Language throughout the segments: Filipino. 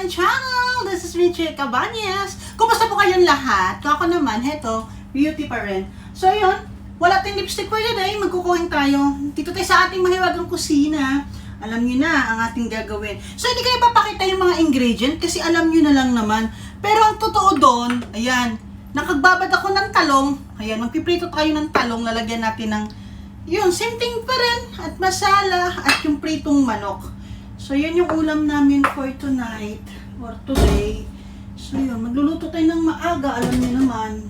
aking channel! This is Richie Cabañas. Kumusta po kayong lahat? Ako naman, heto, beauty pa rin. So yun, wala tayong lipstick for today. Magkukuhin tayo. Dito tayo sa ating mahiwagang kusina. Alam nyo na ang ating gagawin. So hindi kayo papakita yung mga ingredient kasi alam nyo na lang naman. Pero ang totoo doon, ayan, nakagbabad ako ng talong. Ayan, magpiprito tayo ng talong. Lalagyan natin ng, yun, same thing pa rin. At masala at yung pritong manok. So, yun yung ulam namin for tonight or today. So, yun. Magluluto tayo ng maaga. Alam niyo naman.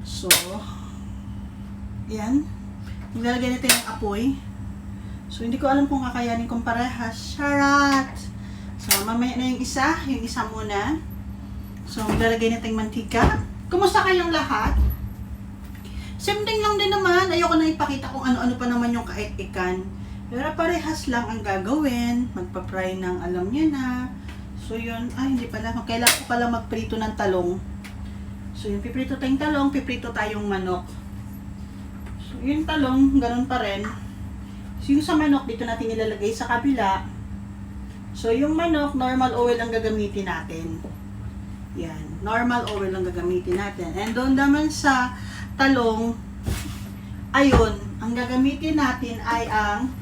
So, yan. Maglalagay natin ng apoy. So, hindi ko alam kung kakayanin kong parehas. Charat! So, mamaya na yung isa muna. So, maglalagay natin mantika. Kumusta kayong lahat? Same thing lang din naman. Ayoko na ipakita kung ano-ano pa naman yung kaik-ikan. Pero parehas lang ang gagawin. Magpa-fry ng alam niya na. So yun, hindi pala. Kailangan ko pala magprito ng talong. So yun, piprito tayong talong, piprito tayong manok. So yung talong, ganun pa rin. So yung sa manok, dito natin ilalagay sa kabila. So yung manok, normal oil ang gagamitin natin. Yan, normal oil ang gagamitin natin. And doon naman sa talong, ayun, ang gagamitin natin ay ang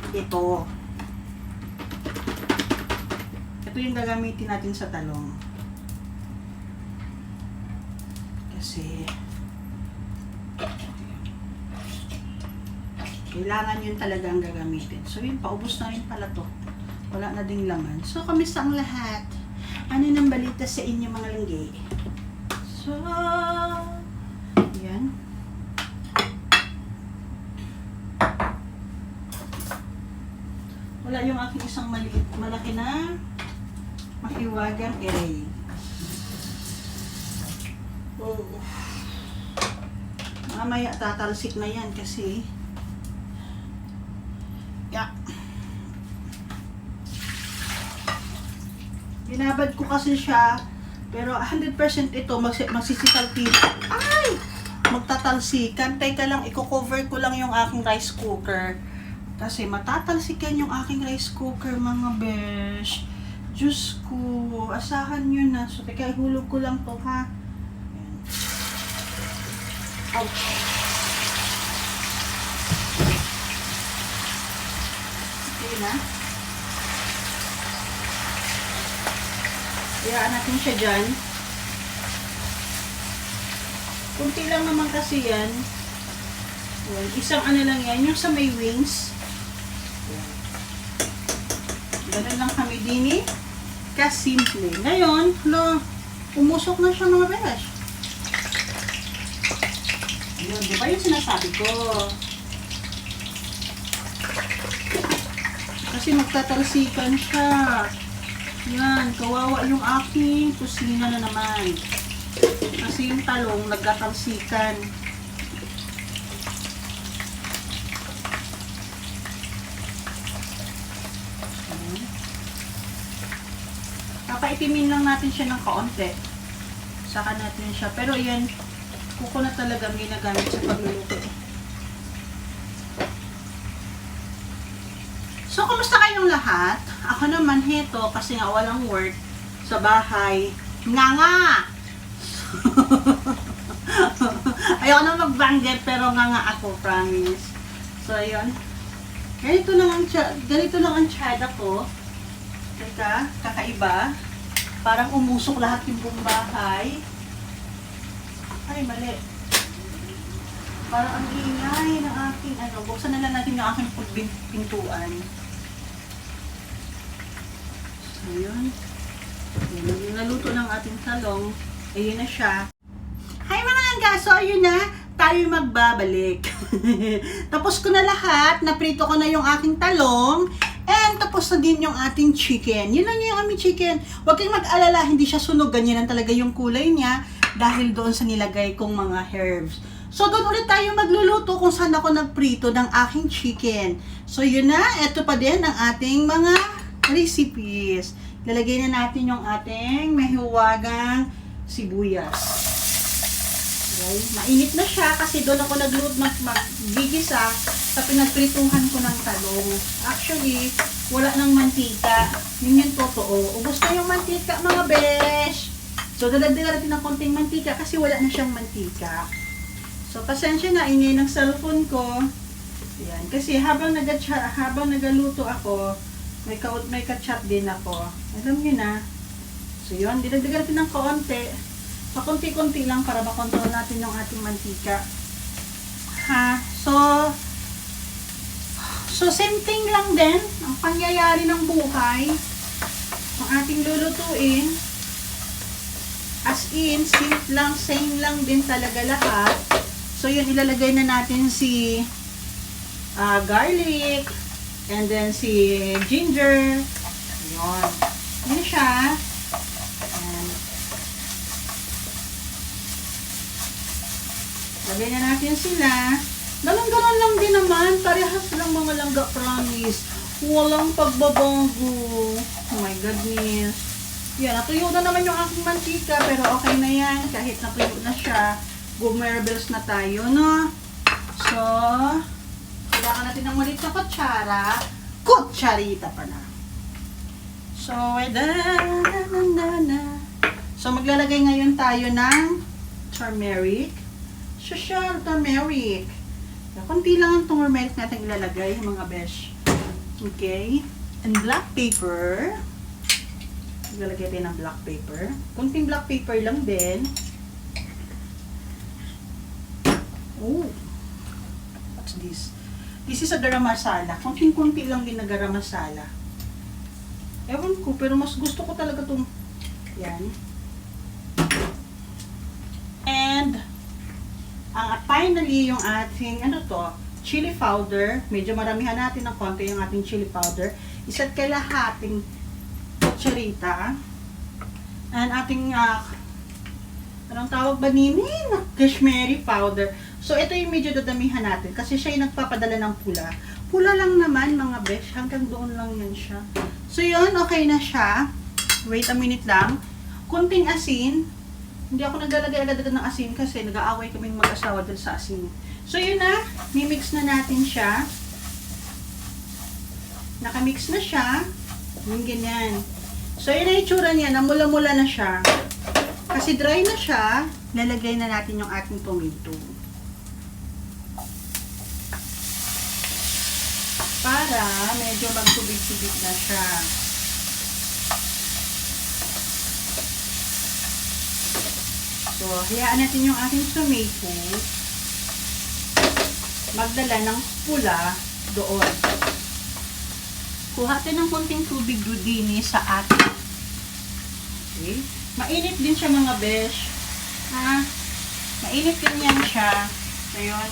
ito. Ito yung gagamitin natin sa talong. Kasi kailangan yun talaga ang gagamitin. So yun, paubos na rin pala to. Wala na ding laman. So, kamusta ang lahat? Ano nang balita sa inyo mga langgi? So, yan. Wala yung aking isang malaki na mahiwagang array. Oh. Mamaya tatalsik na yan kasi binabad ko kasi siya pero 100% ito magsisitalpil. Ay! Magtatalsikan. Teka lang, i-cover ko lang yung aking rice cooker. Kasi matatalsikan yung aking rice cooker, mga besh. Diyos ko, asahan nyo na. So, teka, ihulog ko lang to, ha? Ayan. Ouch. Okay na. Hayaan natin siya dyan. Kunti lang naman kasi yan. Ayan. Isang ano lang yan, yung sa may wings. Ganun lang kami din kasimple. Ngayon, umusok na siya mga besh. Yun, di ba yung sinasabi ko? Kasi magtatalsikan siya. Yan, kawawa yung aking kusina na naman. Kasi yung talong nagtatalsikan. Papaitimin lang natin siya ng kaunti. Saka natin siya. Pero yan, kuko na talaga ginagamit sa pagluluto. So, kumusta kayong lahat? Ako naman heto kasi nga walang work sa bahay. Nga! Ayoko na mag-banggit pero nga ako, promise. So, ayun. Ganito lang ang tsada ko. Teka, kakaiba. Parang umusok lahat yung buong bahay. Ay, mali. Parang ang ingay ng aking buksan na lang natin yung aking pintuan. So, yun. Yung naluto ng ating talong. Ayun na siya. Hi mga langga! So, ayun na. Tayo magbabalik. Tapos ko na lahat. Naprito ko na yung aking talong. And tapos na din yung ating chicken. Yun lang yung aming chicken. Huwag kayong mag-alala, hindi siya sunog. Ganyan lang talaga yung kulay niya dahil doon sa nilagay kong mga herbs. So, doon ulit tayo magluluto kung saan ako nagprito ng aking chicken. So, yun na. Ito pa din ang ating mga recipes. Lalagay na natin yung ating mahiwagang sibuyas. Okay. Mainit na siya kasi doon ako nagluto maggigisa sa pinagprituhan ko ng talong. Actually, wala nang mantika. Yun yung totoo. Ubus na yung mantika, mga besh. So, dadagdagan natin ng konting mantika kasi wala na siyang mantika. So, pasensya na, ingay ng cellphone ko. Ayan. Kasi habang nagaluto ako, may ka-chat din ako. Alam niyo na. So, yun. Dinagdagan natin ng konti. Pakunti-kunti lang para makontrol natin yung ating mantika. Ha? So, same thing lang din. Ang pangyayari ng buhay. Ang ating lulutuin. As in, simple lang, same lang din talaga lahat. So, yun, ilalagay na natin si garlic, and then si ginger. Yun. Yun siya. Ayan. Lagay na natin sila. Ganon-ganon lang din naman. Parehas lang mga langga, promise. Walang pagbabago. Oh my goodness. Yan, natuyo na naman yung aking mantika, pero okay na yan. Kahit natuyo na siya, gumerbles na tayo, no? So, kailangan natin ng maliit na kutsara. Kutsarita pa na. So, So, maglalagay ngayon tayo ng turmeric. Social turmeric. Kunti lang ang turmeric natin ilalagay, mga besh. Okay. And black pepper. Maglalagay tayo ng black pepper. Kunting black pepper lang din. Oh. What's this? This is a garam masala. Kunting-kunti lang din na garam masala. Ewan ko, pero mas gusto ko talaga itong yan. And finally, yung ating, chili powder. Medyo maramihan natin ng konti yung ating chili powder. Isa't kalahating kutsarita. And ating, anong tawag ba nini? Cashmere powder. So, ito yung medyo dadamihan natin. Kasi siya yung nagpapadala ng pula. Pula lang naman, mga besh. Hanggang doon lang yan siya. So, yun. Okay na siya. Wait a minute lang. Kunting asin. Hindi ako naglalagay agad-agad ng asin kasi nag-aaway kaming mag-asawa dahil sa asin. So, yun na. Mimix na natin siya. Nakamix na siya. Yung ganyan. So, yun na itsura niya. Namula-mula na siya. Kasi dry na siya. Lalagay na natin yung ating tomato. Para medyo magtubig-tubig na siya. So, hayaan natin yung ating tomato magdala ng pula doon. Kuha tayo ng konting tubig dudini sa ating. Okay? Mainit din siya, mga besh. Ha? Mainit din yan siya. Ayun.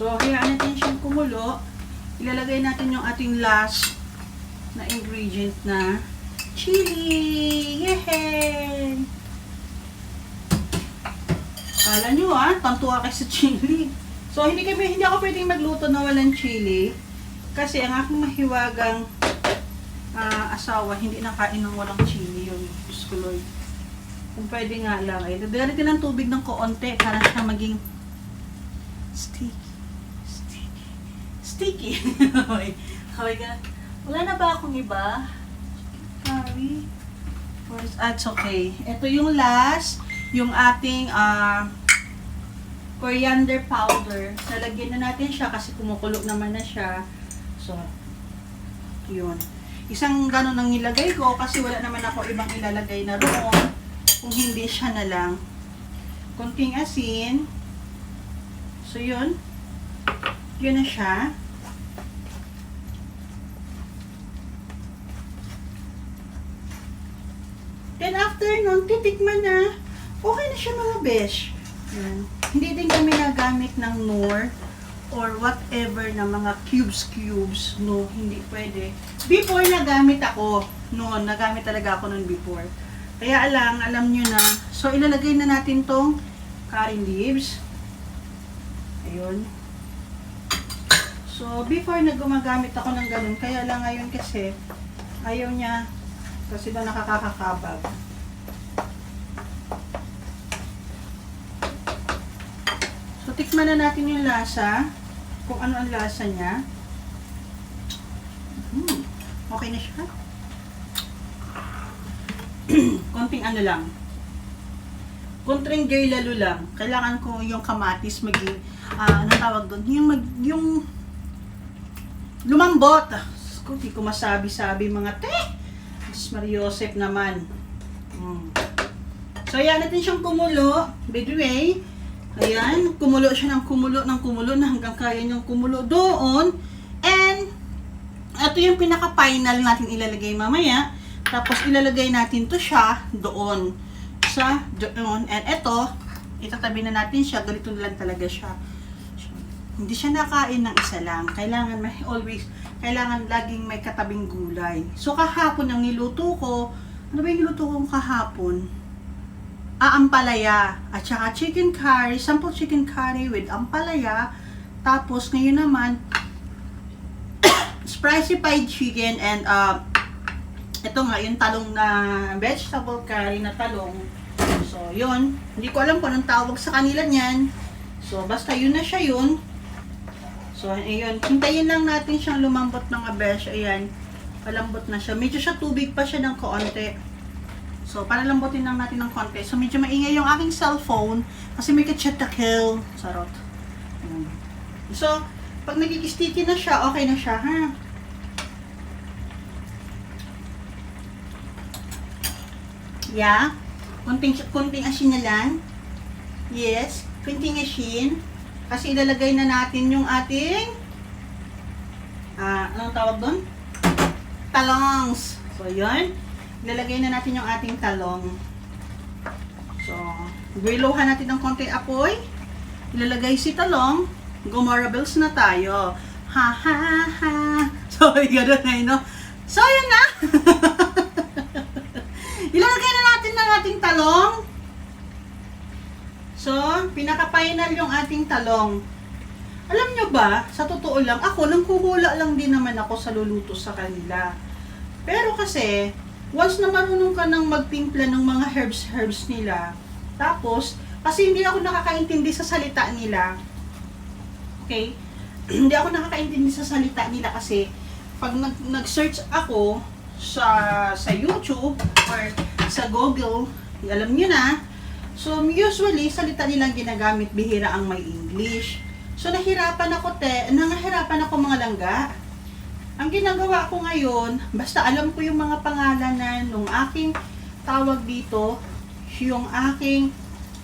So, hayaan natin siyang kumulo. Ilalagay natin yung ating last na ingredient na chili! Yehey! Kala nyo tantuwa kayo sa chili. So, hindi ako pwedeng magluto na walang chili. Kasi ang aking mahiwagang asawa, hindi nakain ng walang chili yung Diyos. Kung pwede nga lang, ay dadali din ng tubig ng koonti para siya maging sticky. Okay, wala na ba akong iba? Sorry. It's okay. Ito yung last, yung ating coriander powder. Nalagyan na natin siya kasi kumukulo naman na siya. So, yun. Isang gano'n ang nilagay ko kasi wala naman ako ibang ilalagay na roon. Kung hindi siya na lang. Kunting asin. So, yun. Yun na siya. Then after nun, titikman na. Okay na siya, mga besh. Yan. Hindi din kami nagamit ng Knorr or whatever na mga cubes. No, hindi pwede. Before nagamit ako. Noon, nagamit talaga ako noon before. Kaya alam nyo na. So, ilalagay na natin tong curry leaves. Ayun. So, before na gumagamit ako ng ganun, kaya lang ngayon kasi ayaw niya Kasi daw nakakakabag. So, tikman na natin yung lasa. Kung ano ang lasa niya. Okay na siya. Konting ano lang. Konting lalo lang. Kailangan ko yung kamatis maging, ano tawag doon? Yung lumambot. Kung di ko masabi-sabi mga Diyos Mariosep naman. So, ayan natin siyang kumulo. By the way, ayan, kumulo siya ng kumulo na hanggang kaya niyong kumulo doon. And, ito yung pinaka-final natin ilalagay mamaya. Tapos, ilalagay natin to siya doon. Doon. And ito, itatabi na natin siya. Ganito lang talaga siya. Hindi siya nakain ng isa lang. Kailangan laging may katabing gulay. So, kahapon ang niluto ko, ano ba yung niluto kong kahapon? Ampalaya. At saka chicken curry, sample chicken curry with ampalaya. Tapos, ngayon naman, spicy fried chicken and, ito nga, yung talong na vegetable curry na talong. So, yun. Hindi ko alam kung anong tawag sa kanila niyan. So, basta yun na siya yun. So, ayun. Hintayin lang natin siyang lumambot mga besh. Ayan. Palambot na siya. Medyo siya tubig pa siya ng kaunti. So, palalambutin lang natin ng konti. So, medyo maingay yung aking cellphone. Kasi may kachet-takel. Sarot. Ayan. So, pag nagkikisticky na siya, okay na siya, ha? Yeah. Kunting asin na lang. Yes. Kunting asin. Kasi ilalagay na natin yung ating anong tawag doon? Talongs. So, yun. Ilalagay na natin yung ating talong. So, gwilohan natin ng konting apoy. Ilalagay si talong. Gumarables na tayo. Ha, ha, ha. So, gano'n na yun, no? So, yun na. Ilalagay na natin ng ating talong. So, pinaka-final yung ating talong. Alam nyo ba, sa totoo lang, ako, nangkuhula lang din naman ako sa luluto sa kanila. Pero kasi, once na marunong ka nang magtimpla ng mga herbs nila, tapos, kasi hindi ako nakakaintindi sa salita nila. Okay? Hindi ako nakakaintindi sa salita nila kasi, pag nag-search ako sa YouTube or sa Google, alam nyo na, so, usually, salita nilang ginagamit, bihira ang may English. So, nahirapan ako mga langga. Ang ginagawa ko ngayon, basta alam ko yung mga pangalanan nung aking tawag dito, yung aking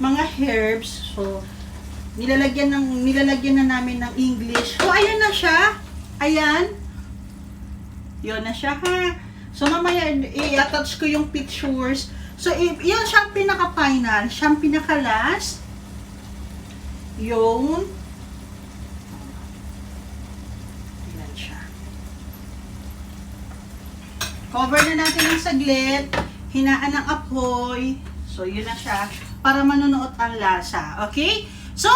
mga herbs. So, nilalagyan na namin ng English. So, ayan na siya. Ayan. Yun na siya, ha. So, mamaya, i-attach ko yung pictures. So, yun siyang pinaka-final. Siyang pinaka-last. Yung yan siya. Cover na natin ng saglit. Hinaan ng apoy. So, yun na siya. Para manunuot ang lasa. Okay? So,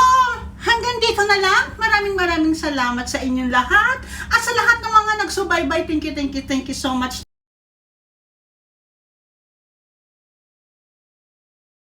hanggang dito na lang. Maraming salamat sa inyong lahat. At sa lahat ng mga nagsubaybay. Thank you so much.